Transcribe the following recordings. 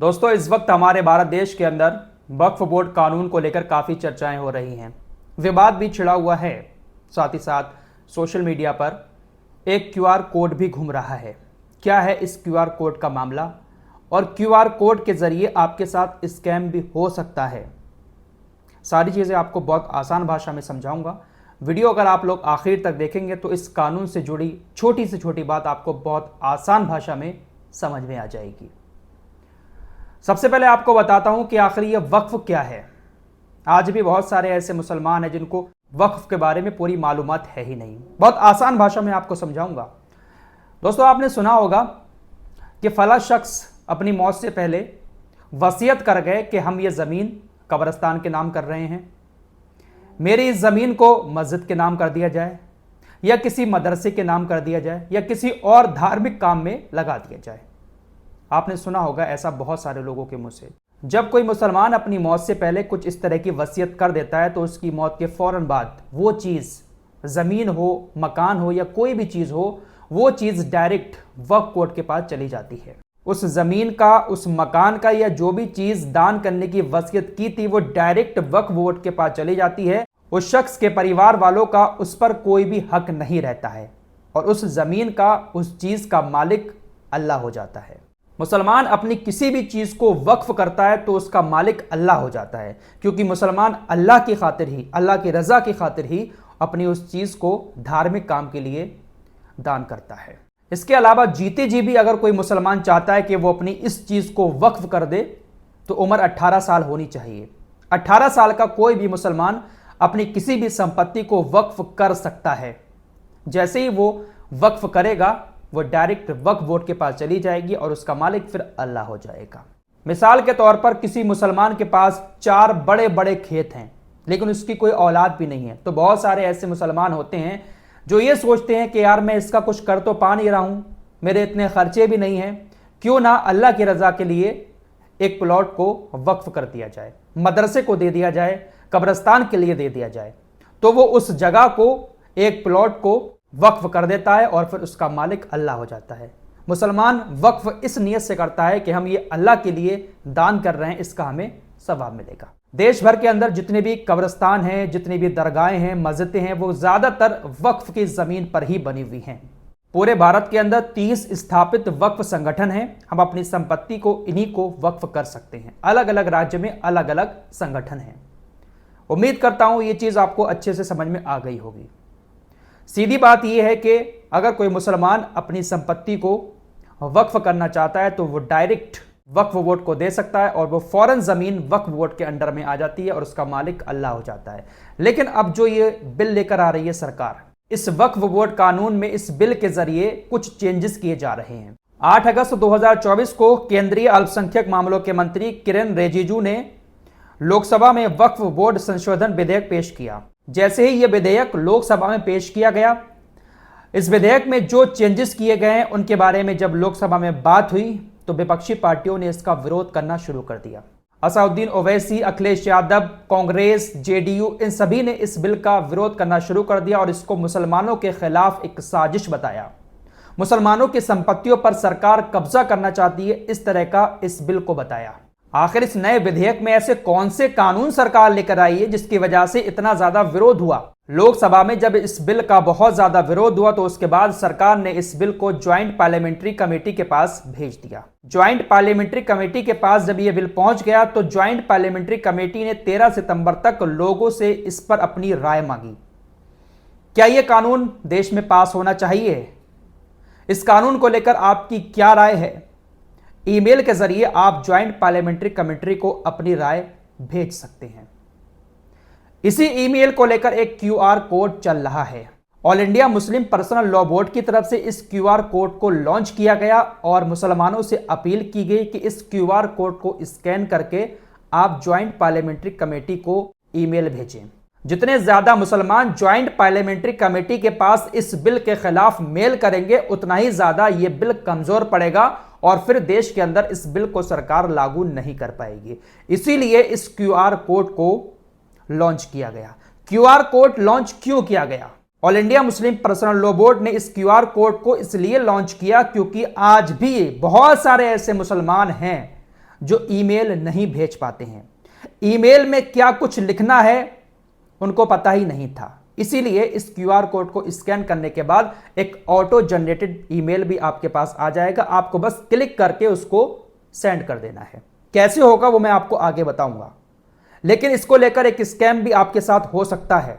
दोस्तों, इस वक्त हमारे भारत देश के अंदर वक्फ बोर्ड कानून को लेकर काफ़ी चर्चाएं हो रही हैं। विवाद भी छिड़ा हुआ है। साथ ही साथ सोशल मीडिया पर एक क्यूआर कोड भी घूम रहा है। क्या है इस क्यूआर कोड का मामला और क्यूआर कोड के ज़रिए आपके साथ स्कैम भी हो सकता है। सारी चीज़ें आपको बहुत आसान भाषा में समझाऊंगा। वीडियो अगर आप लोग आखिर तक देखेंगे तो इस कानून से जुड़ी छोटी से छोटी बात आपको बहुत आसान भाषा में समझ में आ जाएगी। सबसे पहले आपको बताता हूं कि आखिर ये वक्फ क्या है। आज भी बहुत सारे ऐसे मुसलमान हैं जिनको वक्फ के बारे में पूरी मालूमात है ही नहीं। बहुत आसान भाषा में आपको समझाऊंगा। दोस्तों, आपने सुना होगा कि फला शख्स अपनी मौत से पहले वसीयत कर गए कि हम ये ज़मीन कब्रिस्तान के नाम कर रहे हैं, मेरी इस ज़मीन को मस्जिद के नाम कर दिया जाए या किसी मदरसे के नाम कर दिया जाए या किसी और धार्मिक काम में लगा दिया जाए। आपने सुना होगा ऐसा बहुत सारे लोगों के मुंह से। जब कोई मुसलमान अपनी मौत से पहले कुछ इस तरह की वसीयत कर देता है तो उसकी मौत के फौरन बाद वो चीज़, ज़मीन हो, मकान हो या कोई भी चीज़ हो, वो चीज़ डायरेक्ट वक्फ बोर्ड के पास चली जाती है। उस ज़मीन का, उस मकान का या जो भी चीज़ दान करने की वसीयत की थी वो डायरेक्ट वक्फ बोर्ड के पास चली जाती है। उस शख्स के परिवार वालों का उस पर कोई भी हक नहीं रहता है और उस ज़मीन का, उस चीज़ का मालिक अल्लाह हो जाता है। मुसलमान अपनी किसी भी चीज़ को वक्फ करता है तो उसका मालिक अल्लाह हो जाता है, क्योंकि मुसलमान अल्लाह की खातिर ही, अल्लाह की रज़ा की खातिर ही अपनी उस चीज़ को धार्मिक काम के लिए दान करता है। इसके अलावा जीते जी भी अगर कोई मुसलमान चाहता है कि वो अपनी इस चीज़ को वक्फ कर दे तो उम्र 18 साल होनी चाहिए। 18 साल का कोई भी मुसलमान अपनी किसी भी संपत्ति को वक्फ कर सकता है। जैसे ही वो वक्फ करेगा वो डायरेक्ट वक्फ बोर्ड के पास चली जाएगी और उसका मालिक फिर अल्लाह हो जाएगा। मिसाल के तौर पर किसी मुसलमान के पास 4 बड़े बड़े खेत हैं लेकिन उसकी कोई औलाद भी नहीं है, तो बहुत सारे ऐसे मुसलमान होते हैं जो ये सोचते हैं कि यार मैं इसका कुछ कर तो पा नहीं रहा हूँ, मेरे इतने खर्चे भी नहीं हैं, क्यों ना अल्लाह की रज़ा के लिए एक प्लॉट को वक्फ कर दिया जाए, मदरसे को दे दिया जाए, कब्रिस्तान के लिए दे दिया जाए। तो वो उस जगह को, एक प्लॉट को वक्फ कर देता है और फिर उसका मालिक अल्लाह हो जाता है। मुसलमान वक्फ इस नियत से करता है कि हम ये अल्लाह के लिए दान कर रहे हैं, इसका हमें सवाब मिलेगा। देश भर के अंदर जितने भी कब्रिस्तान हैं, जितनी भी दरगाहें हैं, मस्जिदें हैं, वो ज़्यादातर वक्फ की ज़मीन पर ही बनी हुई हैं। पूरे भारत के अंदर 30 स्थापित वक्फ संगठन हैं। हम अपनी संपत्ति को इन्हीं को वक्फ कर सकते हैं। अलग अलग राज्य में अलग अलग संगठन हैं। उम्मीद करता हूँ ये चीज़ आपको अच्छे से समझ में आ गई होगी। सीधी बात यह है कि अगर कोई मुसलमान अपनी संपत्ति को वक्फ करना चाहता है तो वो डायरेक्ट वक्फ बोर्ड को दे सकता है और वो फौरन ज़मीन वक्फ बोर्ड के अंडर में आ जाती है और उसका मालिक अल्लाह हो जाता है। लेकिन अब जो ये बिल लेकर आ रही है सरकार, इस वक्फ बोर्ड कानून में इस बिल के जरिए कुछ चेंजेस किए जा रहे हैं। 8 अगस्त 2024 को केंद्रीय अल्पसंख्यक मामलों के मंत्री किरेन रिजिजू ने लोकसभा में वक्फ बोर्ड संशोधन विधेयक पेश किया। जैसे ही यह विधेयक लोकसभा में पेश किया गया, इस विधेयक में जो चेंजेस किए गए हैं उनके बारे में जब लोकसभा में बात हुई तो विपक्षी पार्टियों ने इसका विरोध करना शुरू कर दिया। असदुद्दीन ओवैसी, अखिलेश यादव, कांग्रेस, जेडीयू, इन सभी ने इस बिल का विरोध करना शुरू कर दिया और इसको मुसलमानों के खिलाफ एक साजिश बताया। मुसलमानों की संपत्तियों पर सरकार कब्जा करना चाहती है, इस तरह का इस बिल को बताया। आखिर इस नए विधेयक में ऐसे कौन से कानून सरकार लेकर आई है जिसकी वजह से इतना ज्यादा विरोध हुआ? लोकसभा में जब इस बिल का बहुत ज्यादा विरोध हुआ तो उसके बाद सरकार ने इस बिल को ज्वाइंट पार्लियामेंट्री कमेटी के पास भेज दिया। ज्वाइंट पार्लियामेंट्री कमेटी के पास जब यह बिल पहुंच गया तो ज्वाइंट पार्लियामेंट्री कमेटी ने 13 सितंबर तक लोगों से इस पर अपनी राय मांगी। क्या यह कानून देश में पास होना चाहिए? इस कानून को लेकर आपकी क्या राय है? ईमेल के जरिए आप ज्वाइंट पार्लियामेंट्री कमेटी को अपनी राय भेज सकते हैं। इसी ईमेल को लेकर एक क्यूआर कोड चल रहा है। All India Muslim personal law board की तरफ से इस क्यूआर कोड को लॉन्च किया गया और मुसलमानों से अपील की गई कि इस क्यूआर कोड को स्कैन करके आप ज्वाइंट पार्लियामेंट्री कमेटी को ईमेल भेजें। जितने ज्यादा मुसलमान ज्वाइंट पार्लियामेंट्री कमेटी के पास इस बिल के खिलाफ मेल करेंगे उतना ही ज्यादा यह बिल कमजोर पड़ेगा और फिर देश के अंदर इस बिल को सरकार लागू नहीं कर पाएगी। इसीलिए इस क्यूआर कोड को लॉन्च किया गया। क्यूआर कोड लॉन्च क्यों किया गया? All India Muslim personal law board ने इस क्यूआर कोड को इसलिए लॉन्च किया क्योंकि आज भी बहुत सारे ऐसे मुसलमान हैं जो ईमेल नहीं भेज पाते हैं। ईमेल में क्या कुछ लिखना है उनको पता ही नहीं था, इसीलिए इस क्यूआर कोड को स्कैन करने के बाद एक ऑटो जनरेटेड ईमेल भी आपके पास आ जाएगा। आपको बस क्लिक करके उसको सेंड कर देना है। कैसे होगा वो मैं आपको आगे बताऊंगा, लेकिन इसको लेकर एक स्कैम भी आपके साथ हो सकता है।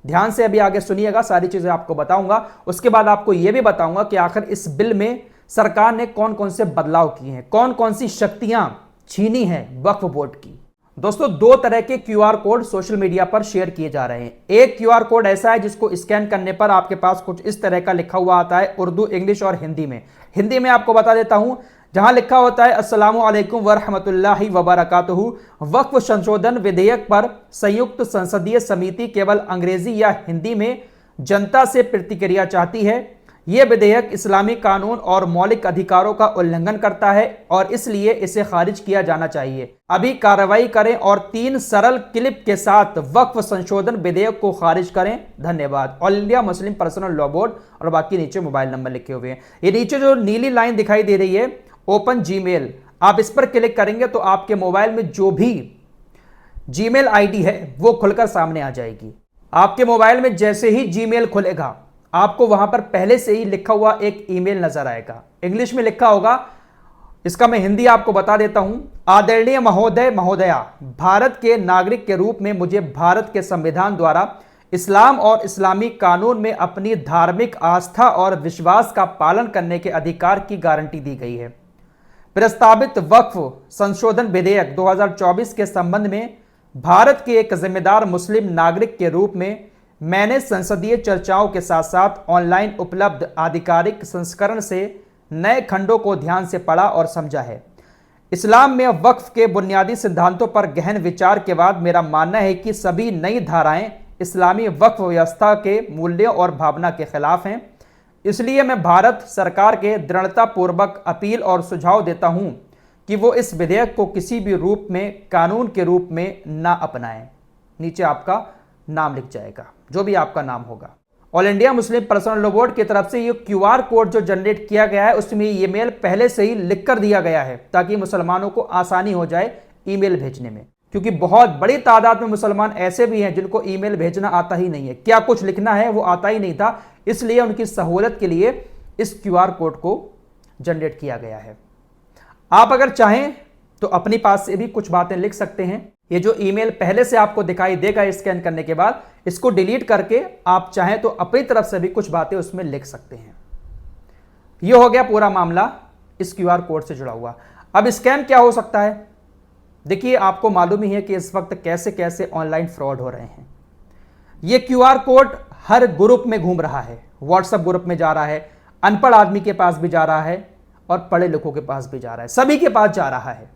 ध्यान से अभी आगे सुनिएगा, सारी चीजें आपको बताऊंगा। उसके बाद आपको यह भी बताऊंगा कि आखिर इस बिल में सरकार ने कौन कौन से बदलाव किए हैं, कौन कौन सी शक्तियां छीनी हैं वक्फ बोर्ड की। दोस्तों, दो तरह के क्यूआर कोड सोशल मीडिया पर शेयर किए जा रहे हैं। एक क्यूआर कोड ऐसा है जिसको स्कैन करने पर आपके पास कुछ इस तरह का लिखा हुआ आता है, उर्दू, इंग्लिश और हिंदी में। हिंदी में आपको बता देता हूं, जहां लिखा होता है अस्सलामु अलैकुम वरहमतुल्लाहि वबरकातुहू। वक्फ संशोधन विधेयक पर संयुक्त संसदीय समिति केवल अंग्रेजी या हिंदी में जनता से प्रतिक्रिया चाहती है। यह विधेयक इस्लामी कानून और मौलिक अधिकारों का उल्लंघन करता है और इसलिए इसे खारिज किया जाना चाहिए। अभी कार्रवाई करें और 3 सरल क्लिप के साथ वक्फ संशोधन विधेयक को खारिज करें। धन्यवाद। All India Muslim personal law board, और बाकी नीचे मोबाइल नंबर लिखे हुए हैं। ये नीचे जो नीली लाइन दिखाई दे रही है ओपन जीमेल, आप इस पर क्लिक करेंगे तो आपके मोबाइल में जो भी जीमेल आईडी है वो खुलकर सामने आ जाएगी। आपके मोबाइल में जैसे ही जीमेल खुलेगा आपको वहां पर पहले से ही लिखा हुआ एक ईमेल नजर आएगा। इंग्लिश में लिखा होगा, इसका मैं हिंदी आपको बता देता हूं। आदरणीय महोदय महोदया, भारत के नागरिक के रूप में मुझे भारत के संविधान द्वारा इस्लाम और इस्लामी कानून में अपनी धार्मिक आस्था और विश्वास का पालन करने के अधिकार की गारंटी दी गई है। प्रस्तावित वक्फ संशोधन विधेयक 2024 के संबंध में भारत के एक जिम्मेदार मुस्लिम नागरिक के रूप में मैंने संसदीय चर्चाओं के साथ साथ ऑनलाइन उपलब्ध आधिकारिक संस्करण से नए खंडों को ध्यान से पढ़ा और समझा है। इस्लाम में वक्फ के बुनियादी सिद्धांतों पर गहन विचार के बाद मेरा मानना है कि सभी नई धाराएं इस्लामी वक्फ व्यवस्था के मूल्यों और भावना के खिलाफ हैं। इसलिए मैं भारत सरकार के दृढ़तापूर्वक अपील और सुझाव देता हूं कि वो इस विधेयक को किसी भी रूप में कानून के रूप में ना अपनाएं। नीचे आपका नाम लिख जाएगा, जो भी आपका नाम होगा। All India Muslim personal law board की तरफ से ये क्यूआर कोड जो जनरेट किया गया है उसमें ईमेल पहले से ही लिख कर दिया गया है ताकि मुसलमानों को आसानी हो जाए ईमेल भेजने में, क्योंकि बहुत बड़ी तादाद में मुसलमान ऐसे भी हैं जिनको ईमेल भेजना आता ही नहीं है, क्या कुछ लिखना है वो आता ही नहीं था। इसलिए उनकी सहूलत के लिए इस क्यूआर कोड को जनरेट किया गया है। आप अगर चाहें तो अपनी पास से भी कुछ बातें लिख सकते हैं। ये जो ईमेल पहले से आपको दिखाई देगा स्कैन करने के बाद, इसको डिलीट करके आप चाहें तो अपनी तरफ से भी कुछ बातें उसमें लिख सकते हैं। ये हो गया पूरा मामला इस क्यूआर कोड से जुड़ा हुआ। अब स्कैम क्या हो सकता है? देखिए, आपको मालूम ही है कि इस वक्त कैसे कैसे ऑनलाइन फ्रॉड हो रहे हैं। ये क्यूआर कोड हर ग्रुप में घूम रहा है, व्हाट्सएप ग्रुप में जा रहा है, अनपढ़ आदमी के पास भी जा रहा है और पढ़े लिखों के पास भी जा रहा है, सभी के पास जा रहा है।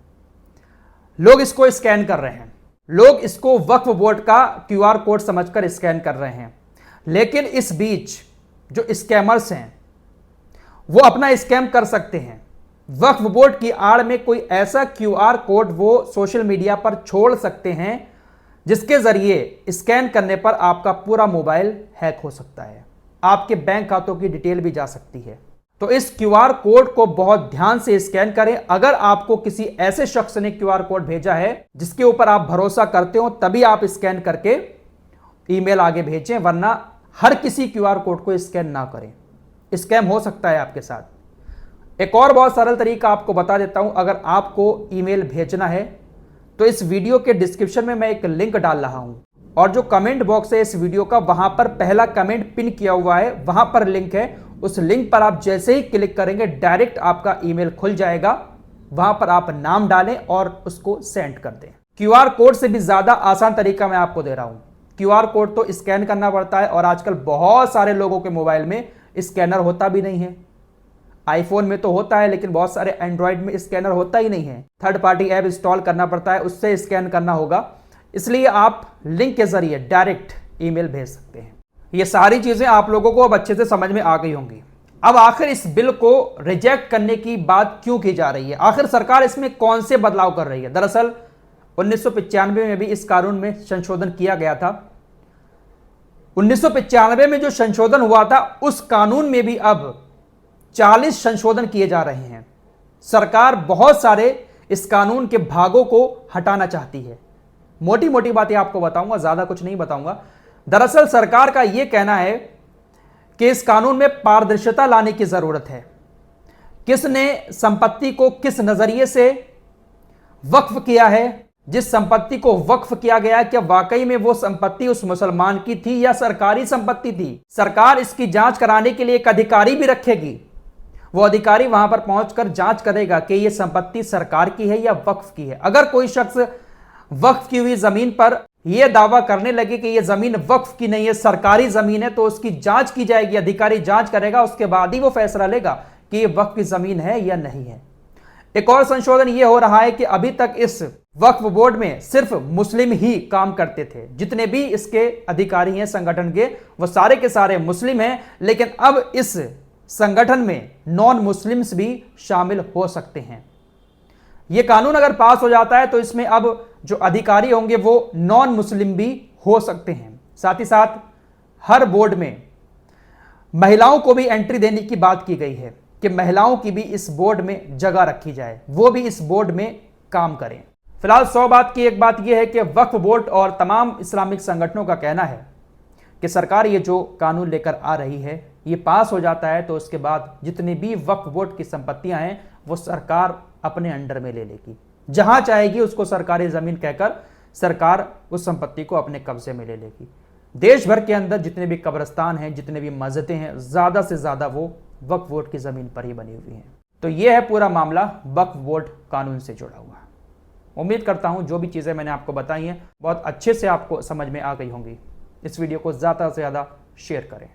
लोग इसको स्कैन कर रहे हैं, लोग इसको वक्फ बोर्ड का क्यूआर कोड समझकर स्कैन कर रहे हैं। लेकिन इस बीच जो स्कैमर्स हैं वो अपना स्कैम कर सकते हैं। वक्फ बोर्ड की आड़ में कोई ऐसा क्यूआर कोड वो सोशल मीडिया पर छोड़ सकते हैं जिसके जरिए स्कैन करने पर आपका पूरा मोबाइल हैक हो सकता है, आपके बैंक खातों की डिटेल भी जा सकती है। तो इस क्यूआर कोड को बहुत ध्यान से स्कैन करें। अगर आपको किसी ऐसे शख्स ने क्यूआर कोड भेजा है जिसके ऊपर आप भरोसा करते हो, तभी आप स्कैन करके ईमेल आगे भेजें, वरना हर किसी क्यूआर कोड को स्कैन ना करें, स्कैम हो सकता है आपके साथ। एक और बहुत सरल तरीका आपको बता देता हूं। अगर आपको ईमेल भेजना है तो इस वीडियो के डिस्क्रिप्शन में मैं एक लिंक डाल रहा हूं, और जो कमेंट बॉक्स है इस वीडियो का, वहां पर पहला कमेंट पिन किया हुआ है, वहां पर लिंक है। उस लिंक पर आप जैसे ही क्लिक करेंगे डायरेक्ट आपका ईमेल खुल जाएगा। वहां पर आप नाम डालें और उसको सेंड कर दें। क्यूआर कोड से भी ज्यादा आसान तरीका मैं आपको दे रहा हूं। क्यूआर कोड तो स्कैन करना पड़ता है और आजकल बहुत सारे लोगों के मोबाइल में स्कैनर होता भी नहीं है। आईफोन में तो होता है लेकिन बहुत सारे एंड्रॉयड में स्कैनर होता ही नहीं है। थर्ड पार्टी ऐप इंस्टॉल करना पड़ता है, उससे स्कैन करना होगा। इसलिए आप लिंक के जरिए डायरेक्ट ईमेल भेज सकते हैं। ये सारी चीजें आप लोगों को अब अच्छे से समझ में आ गई होंगी। अब आखिर इस बिल को रिजेक्ट करने की बात क्यों की जा रही है? आखिर सरकार इसमें कौन से बदलाव कर रही है? दरअसल 1995 में भी इस कानून में संशोधन किया गया था। 1995 में जो संशोधन हुआ था उस कानून में भी अब 40 संशोधन किए जा रहे हैं। सरकार बहुत सारे इस कानून के भागों को हटाना चाहती है। मोटी मोटी बातें आपको बताऊंगा, ज्यादा कुछ नहीं बताऊंगा। दरअसल सरकार का यह कहना है कि इस कानून में पारदर्शिता लाने की जरूरत है। किसने संपत्ति को किस नजरिए से वक्फ किया है, जिस संपत्ति को वक्फ किया गया, क्या वाकई में वो संपत्ति उस मुसलमान की थी या सरकारी संपत्ति थी। सरकार इसकी जांच कराने के लिए एक अधिकारी भी रखेगी। वो अधिकारी वहां पर पहुंचकर जांच करेगा कि ये संपत्ति सरकार की है या वक्फ की है। अगर कोई शख्स वक्फ की हुई जमीन पर यह दावा करने लगे कि यह जमीन वक्फ की नहीं है, सरकारी जमीन है, तो उसकी जांच की जाएगी। अधिकारी जांच करेगा, उसके बाद ही वो फैसला लेगा कि यह वक्फ की जमीन है या नहीं है। एक और संशोधन यह हो रहा है कि अभी तक इस वक्फ बोर्ड में सिर्फ मुस्लिम ही काम करते थे। जितने भी इसके अधिकारी हैं संगठन के, वो सारे के सारे मुस्लिम हैं, लेकिन अब इस संगठन में नॉन मुस्लिम्स भी शामिल हो सकते हैं। यह कानून अगर पास हो जाता है तो इसमें अब जो अधिकारी होंगे वो नॉन मुस्लिम भी हो सकते हैं। साथ ही साथ हर बोर्ड में महिलाओं को भी एंट्री देने की बात की गई है कि महिलाओं की भी इस बोर्ड में जगह रखी जाए, वो भी इस बोर्ड में काम करें। फिलहाल 100 बात की एक बात यह है कि वक्फ बोर्ड और तमाम इस्लामिक संगठनों का कहना है कि सरकार ये जो कानून लेकर आ रही है, ये पास हो जाता है तो उसके बाद जितनी भी वक्फ बोर्ड की संपत्तियां हैं वो सरकार अपने अंडर में ले लेगी। जहां चाहेगी उसको सरकारी जमीन कहकर सरकार उस संपत्ति को अपने कब्जे में ले लेगी। देश भर के अंदर जितने भी कब्रिस्तान हैं, जितने भी मस्जिदें हैं, ज्यादा से ज्यादा वो वक्फ बोर्ड की जमीन पर ही बनी हुई हैं। तो यह है पूरा मामला वक्फ बोर्ड कानून से जुड़ा हुआ। उम्मीद करता हूं जो भी चीजें मैंने आपको बताई हैं बहुत अच्छे से आपको समझ में आ गई होंगी। इस वीडियो को ज्यादा से ज्यादा शेयर करें।